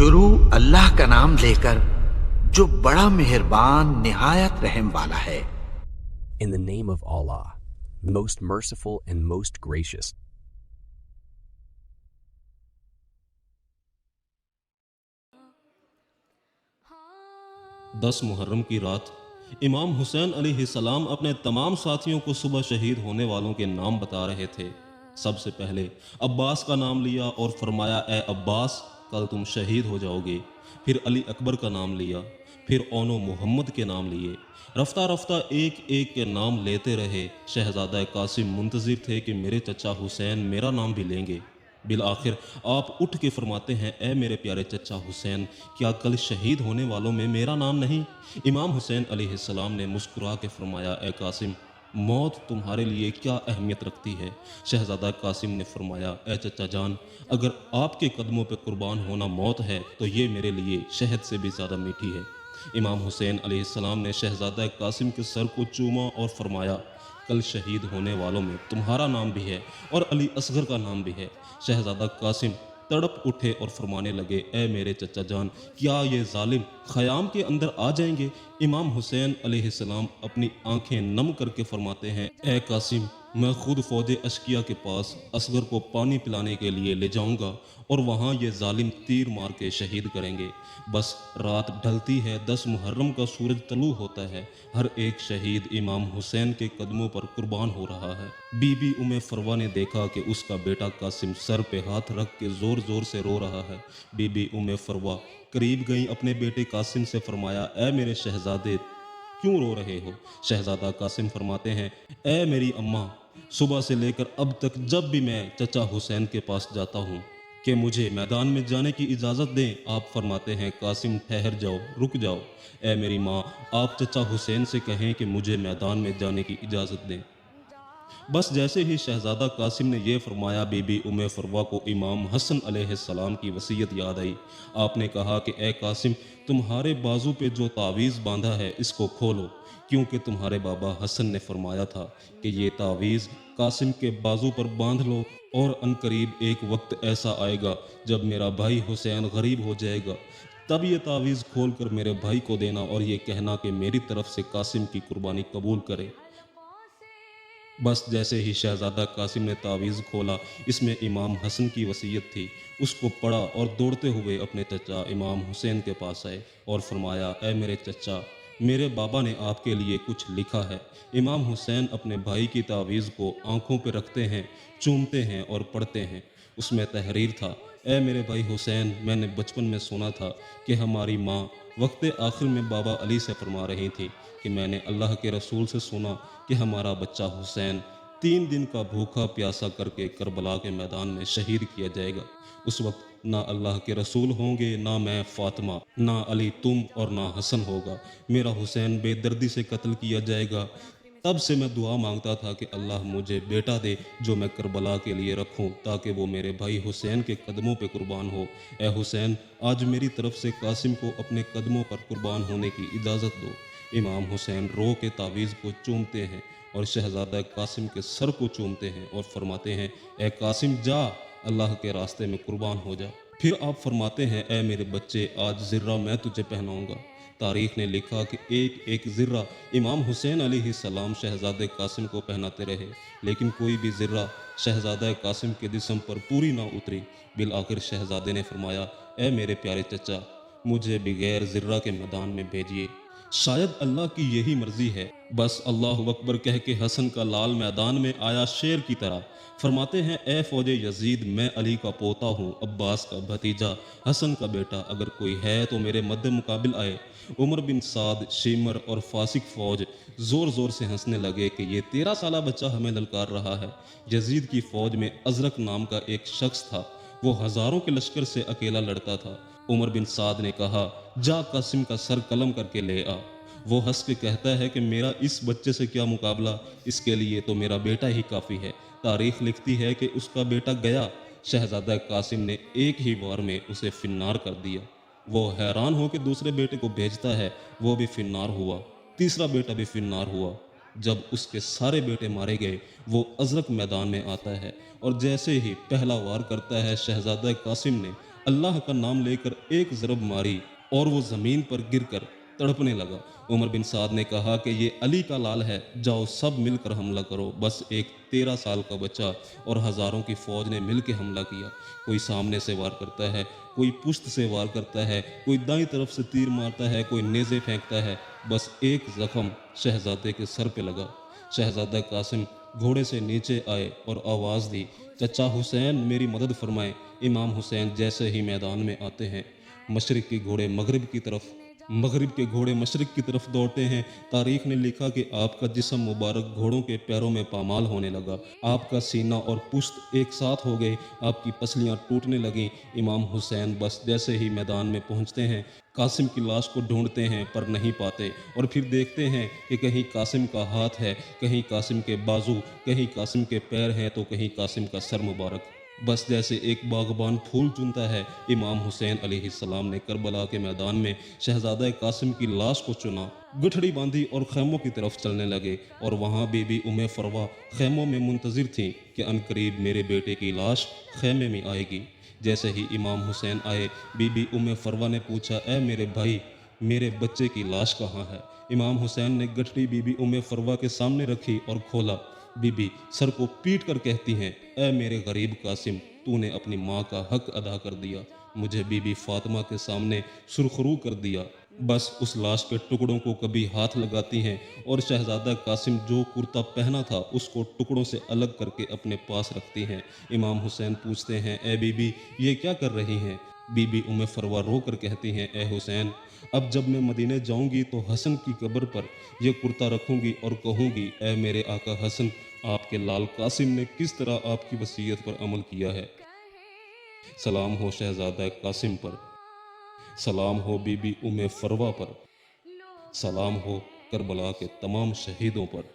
शुरू अल्लाह का नाम लेकर जो बड़ा मेहरबान निहायत रहम वाला है। In the name of Allah, most merciful and most gracious. दस मुहर्रम की रात इमाम हुसैन अलैहिस्सलाम अपने तमाम साथियों को सुबह शहीद होने वालों के नाम बता रहे थे। सबसे पहले अब्बास का नाम लिया और फरमाया, ए अब्बास, कल तुम शहीद हो जाओगे। फिर अली अकबर का नाम लिया, फिर ओनो मोहम्मद के नाम लिए। रफ्ता रफ्ता एक एक के नाम लेते रहे। शहजादा कासिम मुंतज़िर थे कि मेरे चचा हुसैन मेरा नाम भी लेंगे। बिल आखिर आप उठ के फरमाते हैं, ए मेरे प्यारे चचा हुसैन, क्या कल शहीद होने वालों में मेरा नाम नहीं? इमाम हुसैन अलैहिस्सलाम ने मुस्कुरा के फरमाया, ए कासिम, मौत तुम्हारे लिए क्या अहमियत रखती है? शहजादा कासिम ने फरमाया, ए चचा जान, अगर आपके कदमों पर कुर्बान होना मौत है तो ये मेरे लिए शहद से भी ज़्यादा मीठी है। इमाम हुसैन अलैहिस्सलाम ने शहजादा कासिम के सर को चूमा और फरमाया, कल शहीद होने वालों में तुम्हारा नाम भी है और अली असगर का नाम भी है। शहजादा कासिम तड़प उठे और फरमाने लगे, ए मेरे चचा जान, क्या ये जालिम ख़याम के अंदर आ जाएंगे? इमाम हुसैन अलैहिस्सलाम अपनी आंखें नम करके फरमाते हैं, ए कासिम, मैं खुद फ़ौज अशकिया के पास असगर को पानी पिलाने के लिए ले जाऊंगा और वहाँ ये जालिम तीर मार के शहीद करेंगे। बस रात ढलती है, 10 मुहर्रम का सूरज तलू होता है, हर एक शहीद इमाम हुसैन के कदमों पर कुर्बान हो रहा है। बीबी उम्मे फरवा ने देखा कि उसका बेटा कासिम सर पे हाथ रख के ज़ोर ज़ोर से रो रहा है। बीबी उम्मे फरवा करीब गई, अपने बेटे कासिम से फरमाया, ए मेरे शहजादे, क्यों रो रहे हो? शहजादा कासिम फरमाते हैं, ए मेरी अम्मा, सुबह से लेकर अब तक जब भी मैं चचा हुसैन के पास जाता हूँ कि मुझे मैदान में जाने की इजाज़त दें, आप फरमाते हैं, कासिम ठहर जाओ, रुक जाओ। ए मेरी माँ, आप चचा हुसैन से कहें कि मुझे मैदान में जाने की इजाज़त दें। बस जैसे ही शहजादा कासिम ने यह फरमाया, बीबी उम्मे फरवा को इमाम हसन अलैहिस्सलाम की वसीयत याद आई। आपने कहा कि ए कासिम, तुम्हारे बाजू पे जो तावीज़ बांधा है इसको खोलो, क्योंकि तुम्हारे बाबा हसन ने फरमाया था कि ये तावीज़ कासिम के बाजू पर बांध लो और अनकरीब एक वक्त ऐसा आएगा जब मेरा भाई हुसैन गरीब हो जाएगा, तब ये तावीज़ खोल कर मेरे भाई को देना और ये कहना कि मेरी तरफ से कासिम की कुर्बानी कबूल करे। बस जैसे ही शहजादा कासिम ने तावीज़ खोला, इसमें इमाम हसन की वसीयत थी। उसको पढ़ा और दौड़ते हुए अपने चचा इमाम हुसैन के पास आए और फरमाया, ए मेरे चचा, मेरे बाबा ने आपके लिए कुछ लिखा है। इमाम हुसैन अपने भाई की तावीज़ को आंखों पर रखते हैं, चूमते हैं और पढ़ते हैं। उसमें तहरीर था, ए मेरे भाई हुसैन, मैंने बचपन में सुना था कि हमारी माँ वक्त आखिर में बाबा अली से फरमा रही थी कि मैंने अल्लाह के रसूल से सुना कि हमारा बच्चा हुसैन 3 दिन का भूखा प्यासा करके करबला के मैदान में शहीद किया जाएगा। उस वक्त ना अल्लाह के रसूल होंगे, ना मैं फातिमा, ना अली तुम और ना हसन होगा। मेरा हुसैन बेदर्दी से कत्ल किया जाएगा। तब से मैं दुआ मांगता था कि अल्लाह मुझे बेटा दे जो मैं करबला के लिए रखूं, ताकि वो मेरे भाई हुसैन के कदमों पे कुर्बान हो। ए हुसैन, आज मेरी तरफ से कासिम को अपने कदमों पर कुर्बान होने की इजाज़त दो। इमाम हुसैन रो के तावीज़ को चूमते हैं और शहजादा कासिम के सर को चूमते हैं और फरमाते हैं, ए कासिम, जा, अल्लाह के रास्ते में कुर्बान हो जा। फिर आप फरमाते हैं, ए मेरे बच्चे, आज ज़िर्रा मैं तुझे पहनाऊँगा। तारीख़ ने लिखा कि एक एक ज़िर्रा इमाम हुसैन अलैहिस्सलाम शहज़ादे कासिम को पहनाते रहे, लेकिन कोई भी ज़िर्रा शहज़ादा कासिम के जिस्म पर पूरी ना उतरी। बिल आखिर शहज़ादे ने फरमाया, ए मेरे प्यारे चचा, मुझे बगैर ज़िर्रा के मैदान में भेजिए, शायद अल्लाह की यही मर्ज़ी है। बस अल्लाह अकबर कह के हसन का लाल मैदान में आया शेर की तरह। फरमाते हैं, ए फ़ौज यजीद, मैं अली का पोता हूँ, अब्बास का भतीजा, हसन का बेटा, अगर कोई है तो मेरे मद्दे मुकाबिल आए। उमर बिन साद, शिमर और फासिक फ़ौज ज़ोर ज़ोर से हंसने लगे कि ये 13 साला बच्चा हमें ललकार रहा है। यजीद की फ़ौज में अजरक नाम का एक शख्स था, वो हज़ारों के लश्कर से अकेला लड़ता था। उमर बिन साद ने कहा, जा कासिम का सर कलम करके ले आ। वो हंस के कहता है कि मेरा इस बच्चे से क्या मुकाबला, इसके लिए तो मेरा बेटा ही काफ़ी है। तारीख़ लिखती है कि उसका बेटा गया, शहजादा कासिम ने एक ही बार में उसे फिन्नार कर दिया। वो हैरान हो के दूसरे बेटे को भेजता है, वो भी फिन्नार हुआ, तीसरा बेटा भी फिन्नार हुआ। जब उसके सारे बेटे मारे गए, वो अजरक मैदान में आता है और जैसे ही पहला वार करता है, शहजादा कासिम ने अल्लाह का नाम लेकर एक ज़रब मारी और वो ज़मीन पर गिरकर तड़पने लगा। उमर बिन साद ने कहा कि ये अली का लाल है, जाओ सब मिलकर हमला करो। बस एक 13 साल का बच्चा और हज़ारों की फ़ौज ने मिलकर हमला किया। कोई सामने से वार करता है, कोई पुश्त से वार करता है, कोई दाईं तरफ से तीर मारता है, कोई नेज़े फेंकता है। बस एक ज़ख्म शहज़ादे के सर पे लगा। शहज़ादा कासिम घोड़े से नीचे आए और आवाज़ दी, चचा हुसैन मेरी मदद फरमाएं। इमाम हुसैन जैसे ही मैदान में आते हैं, मशरिक़ के घोड़े मगरिब के घोड़े मशरिक़ की तरफ दौड़ते हैं। तारीख़ ने लिखा कि आपका जिस्म मुबारक घोड़ों के पैरों में पामाल होने लगा, आपका सीना और पुश्त एक साथ हो गए, आपकी पसलियाँ टूटने लगीं। इमाम हुसैन बस जैसे ही मैदान में पहुँचते हैं, कासिम की लाश को ढूंढते हैं पर नहीं पाते, और फिर देखते हैं कि कहीं कासिम का हाथ है, कहीं कासिम के बाजू, कहीं कासिम के पैर हैं, तो कहीं कासिम का सर मुबारक। बस जैसे एक बागबान फूल चुनता है, इमाम हुसैन अलैहिस्सलाम ने करबला के मैदान में शहजादा कासिम की लाश को चुना, गठड़ी बांधी और खैमों की तरफ चलने लगे। और वहाँ बीबी उम्मे फरवा खैमों में मुंतज़िर थीं कि अनकरीब मेरे बेटे की लाश खैमे में आएगी। जैसे ही इमाम हुसैन आए, बीबी उम्मे फरवा ने पूछा, ए मेरे भाई, मेरे बच्चे की लाश कहाँ है? इमाम हुसैन ने गठड़ी बीबी उम्मे फरवा के सामने रखी और खोला। बीबी सर को पीट कर कहती हैं, ए मेरे गरीब कासिम, तूने अपनी माँ का हक अदा कर दिया, मुझे बीबी फातिमा के सामने सुरखरू कर दिया। बस उस लाश के टुकड़ों को कभी हाथ लगाती हैं और शहजादा कासिम जो कुर्ता पहना था उसको टुकड़ों से अलग करके अपने पास रखती हैं। इमाम हुसैन पूछते हैं, ए बीबी ये क्या कर रही हैं? बीबी उम्मे फरवा रो कर कहती हैं, ए हुसैन, अब जब मैं मदीने जाऊंगी तो हसन की कब्र पर यह कुर्ता रखूंगी और कहूंगी, ए मेरे आका हसन, आपके लाल कासिम ने किस तरह आपकी वसीयत पर अमल किया है। सलाम हो शहजादा कासिम पर, सलाम हो बीबी उम्मे फरवा पर, सलाम हो करबला के तमाम शहीदों पर।